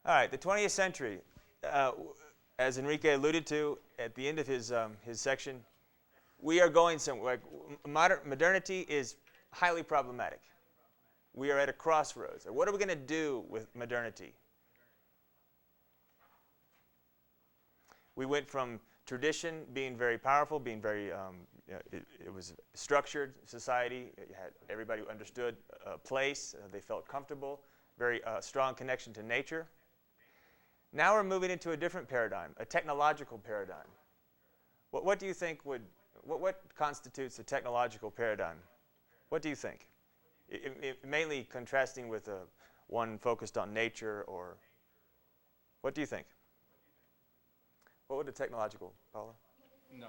All right, the 20th century, as Enrique alluded to at the end of his section, we are going somewhere. Like, modernity is highly problematic. We are at a crossroads. What are we going to do with modernity? We went from tradition being very powerful, being very, it was structured society. Everybody understood a place. They felt comfortable. Very strong connection to nature. Now we're moving into a different paradigm, a technological paradigm. What do you think what constitutes a technological paradigm? What do you think? Mainly contrasting with one focused on nature, or what do you think? What would a technological, Paula? No.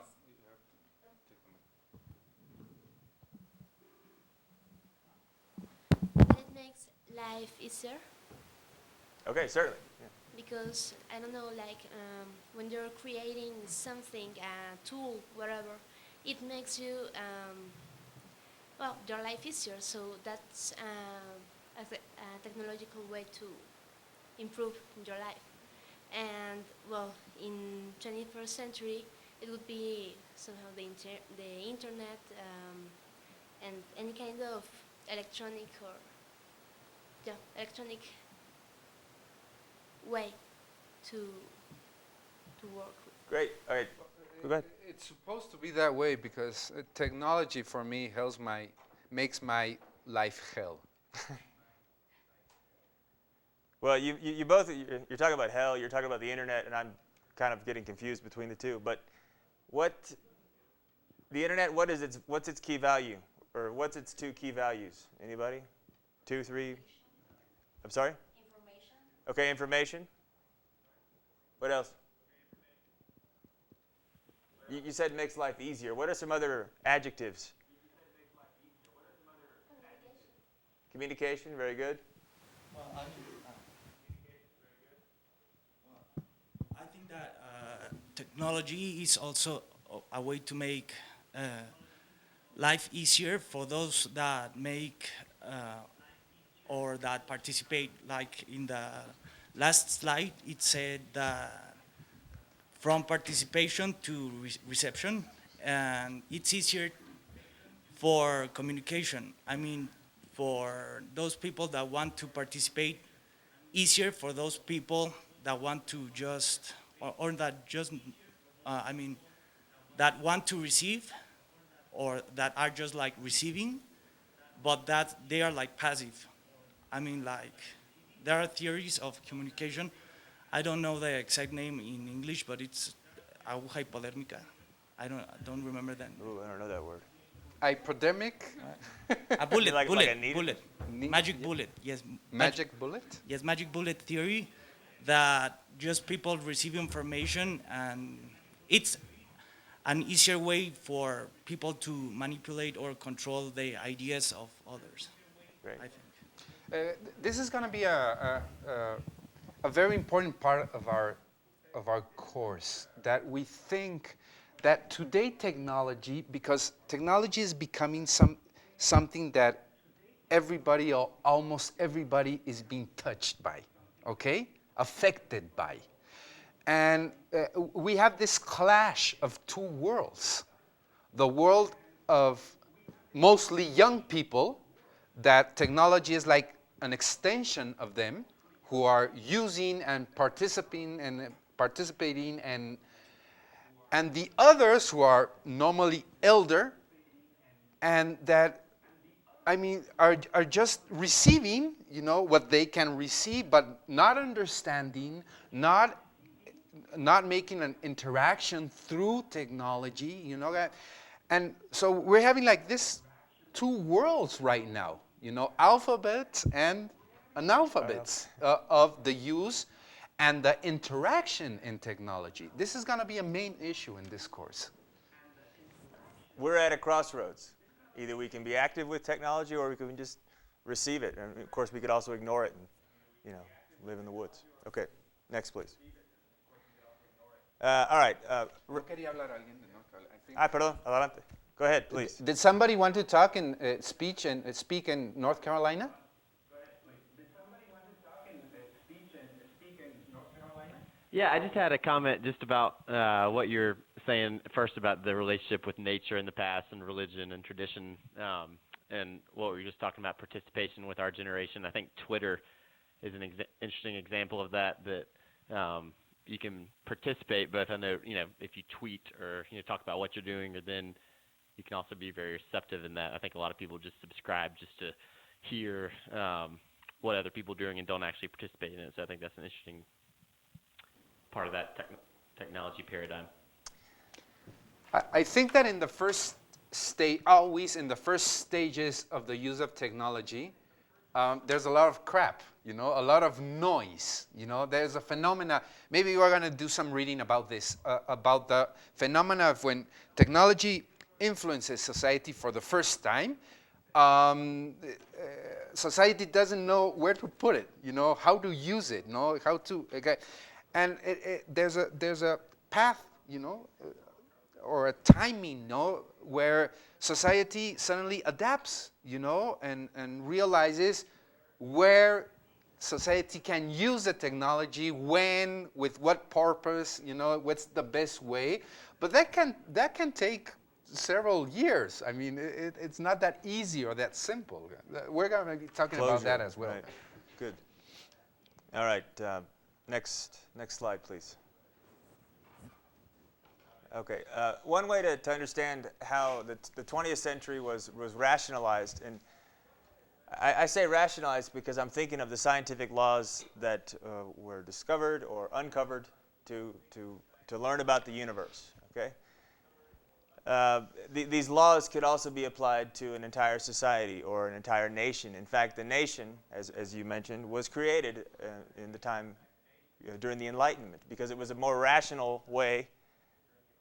That it makes life easier Okay, certainly. Yeah. because I don't know, like when you're creating something, a tool, whatever, it makes you well your life easier. So that's a technological way to improve your life. And well, in 21st century, it would be somehow the internet and any kind of electronic or electronic way to work with. Great. All right. Go ahead. It's supposed to be that way because technology for me makes my life hell. Well, you both, you're talking about hell, you're talking about the internet, and I'm kind of getting confused between the two. But the internet, what's its key value? Or what's its two key values? Anybody? 2, 3? I'm sorry? Information. Okay, information. What else? You said makes life easier. What are some other adjectives? Communication, very good. Well, I think that technology is also a way to make life easier for those that make or that participate. Like in the last slide, it said that from participation to reception, and it's easier for communication. I mean, for those people that want to participate, easier for those people that want to just, or that just, that want to receive, or that are just like receiving, but that they are like passive. I mean, like, there are theories of communication. I don't know the exact name in English, but it's aguja hipodérmica. I don't remember that. Ooh, I don't know that word. Hypodemic? A bullet, Like bullet, a needle? bullet. Ne- Magic bullet, yes. Magic bullet? Yes, magic bullet theory, that just people receive information, and it's an easier way for people to manipulate or control the ideas of others, Great. I think. This is going to be a very important part of our course, that we think that today technology, because technology is becoming something that everybody or almost everybody is being touched by, okay, affected by, and we have this clash of two worlds: the world of mostly young people, that technology is like an extension of them, who are using and participating, and the others who are normally elder, and that, I mean, are just receiving, what they can receive, but not understanding, not making an interaction through technology, and so we're having like this two worlds right now, alphabets and analphabets of the use and the interaction in technology. This is going to be a main issue in this course. We're at a crossroads. Either we can be active with technology, or we can just receive it. And of course, we could also ignore it and, live in the woods. Okay, next, please. All right. Perdón, adelante. Go ahead, please. Did somebody want to talk and speak in North Carolina? Yeah, I just had a comment just about what you're saying first about the relationship with nature in the past and religion and tradition, and what we were just talking about participation with our generation. I think Twitter is an interesting example of that. You can participate, but I know if you tweet or talk about what you're doing, or then you can also be very receptive in that. I think a lot of people just subscribe just to hear what other people are doing and don't actually participate in it. So I think that's an interesting part of that technology paradigm. I think that in the first stage, always in the first stages of the use of technology, there's a lot of crap, a lot of noise. There's a phenomena. Maybe we're going to do some reading about this, about the phenomena of when technology influences society for the first time. Society doesn't know where to put it, how to use it, how to. Okay. And there's a path, or a timing, where society suddenly adapts, and realizes where society can use the technology, when, with what purpose, what's the best way. But that can take several years. I mean, it's not that easy or that simple. We're going to be talking about that as well. Right. Good. All right. Next slide, please. Okay. One way to understand how the 20th century was rationalized, and I say rationalized because I'm thinking of the scientific laws that were discovered or uncovered to learn about the universe. Okay. These laws could also be applied to an entire society or an entire nation. In fact, the nation, as you mentioned, was created in the time during the Enlightenment because it was a more rational way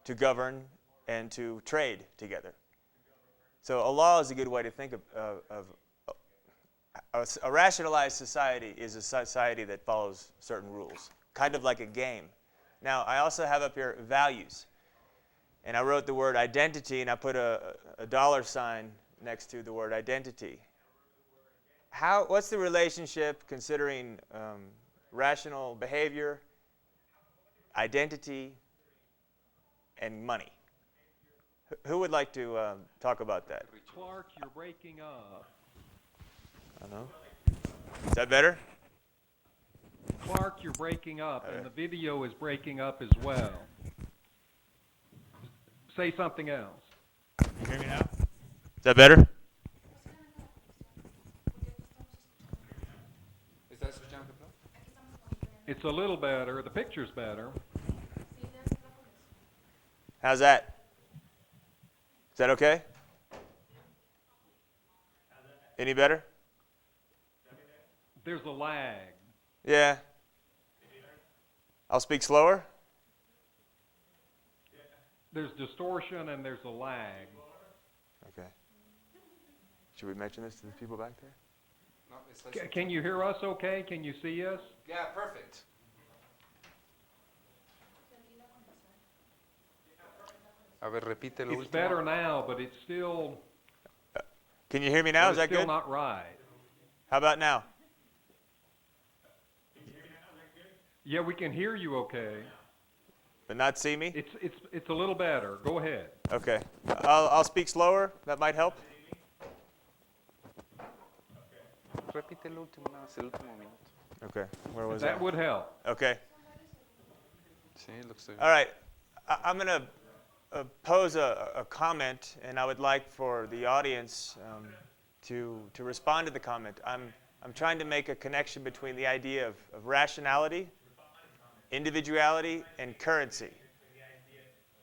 to govern and to trade together. So a law is a good way to think of a rationalized society is a society that follows certain rules, kind of like a game. Now, I also have up here values. And I wrote the word identity, and I put a $sign next to the word identity. What's the relationship, considering rational behavior, identity, and money? Who would like to talk about that? Clark, you're breaking up. I don't know. Is that better? Clark, you're breaking up, and the video is breaking up as well. Say something else. Can you hear me now? Is that better? It's a little better. The picture's better. How's that? Is that okay? Any better? There's a lag. Yeah. I'll speak slower. There's distortion and there's a lag. Okay. Should we mention this to the people back there? No, Can you hear us okay? Can you see us? yeah, perfect. A ver, repite lo It's último. better now, but it's still, Can you hear me now? Is that still good? not right. How about now? Yeah, we can hear you okay. But not see me? It's a little better. Go ahead. Okay. I'll speak slower. That might help. Repite lo último, nada más, el último minuto. Okay. Where was That would help. Okay. Sí, looks good. All right. I'm going to pose a comment, and I would like for the audience to respond to the comment. I'm trying to make a connection between the idea of rationality, individuality, and currency.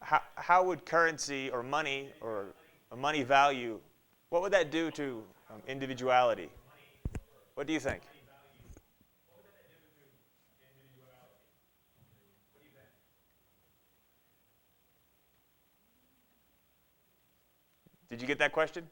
How would currency or money or a money value, what would that do to individuality? What do you think? Did you get that question?